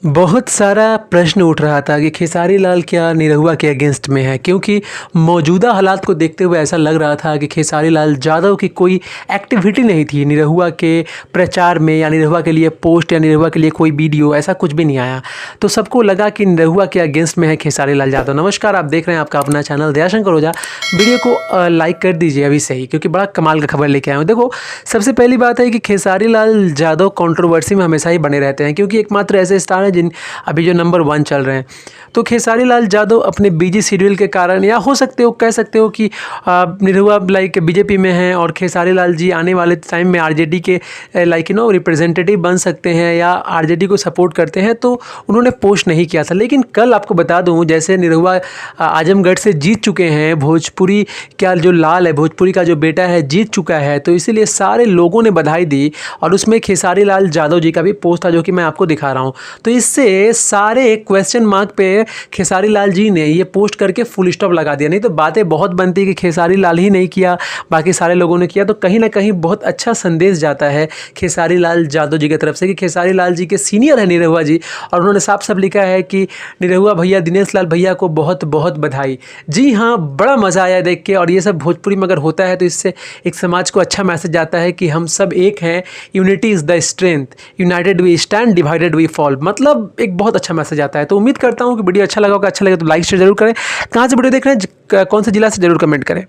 बहुत सारा प्रश्न उठ रहा था कि खेसारी लाल क्या निरहुआ के अगेंस्ट में है, क्योंकि मौजूदा हालात को देखते हुए ऐसा लग रहा था कि खेसारी लाल यादव की कोई एक्टिविटी नहीं थी निरहुआ के प्रचार में, या निरहुआ के लिए पोस्ट या निरहुआ के लिए कोई वीडियो, ऐसा कुछ भी नहीं आया। तो सबको लगा कि निरहुआ के अगेंस्ट में है खेसारी लाल यादव। नमस्कार, आप देख रहे हैं आपका अपना चैनल दयाशंकर ओझा। वीडियो को लाइक कर दीजिए अभी से ही, क्योंकि बड़ा कमाल का खबर लेके आया हूँ। देखो, सबसे पहली बात है कि खेसारी लाल यादव कंट्रोवर्सी में हमेशा ही बने रहते हैं, क्योंकि एकमात्र ऐसे स्टार हैं जिन अभी जो नंबर 1 चल रहे हैं। तो खेसारी लाल यादव अपने बिजी शेड्यूल के कारण, या हो सकते हो कह सकते हो कि निरहुआ लाइक बीजेपी में हैं और खेसारी लाल जी आने वाले टाइम में आरजेडी के लाइक रिप्रेजेंटेटिव बन सकते हैं या आरजेडी को सपोर्ट करते हैं, तो उन्होंने पोस्ट नहीं किया था। लेकिन कल आपको बता दूं, जैसे निरहुआ आजमगढ़ से जीत चुके हैं, भोजपुरी का जो लाल है, भोजपुरी का जो बेटा है, जीत चुका है, तो इसीलिए सारे लोगों ने बधाई दी और उसमें खेसारी लाल यादव जी का भी पोस्ट था, जो कि मैं आपको दिखा रहा हूँ। तो इससे सारे क्वेश्चन मार्क पे खेसारी लाल जी ने ये पोस्ट करके फुल स्टॉप लगा दिया। नहीं तो बातें बहुत बनती कि खेसारी लाल ही नहीं किया, बाकी सारे लोगों ने किया। तो कहीं ना कहीं बहुत अच्छा संदेश जाता है खेसारी लाल यादव जी की तरफ से कि खेसारी लाल जी के सीनियर है निरहुआ जी, और उन्होंने साफ साफ लिखा है कि निरहुआ भैया, दिनेश लाल भैया को बहुत बहुत बधाई। जी हाँ, बड़ा मज़ा आया देख के। और ये सब भोजपुरी में अगर होता है तो इससे एक समाज को अच्छा मैसेज जाता है कि हम सब एक हैं, unity is the strength, united we stand, divided we fall. मतलब एक बहुत अच्छा मैसेज आता है। तो उम्मीद करता हूँ कि वीडियो अच्छा लगा होगा। अच्छा लगे तो लाइक शेयर जरूर करें। कहाँ से वीडियो देख रहे हैं, कौन से जिला से, जरूर कमेंट करें।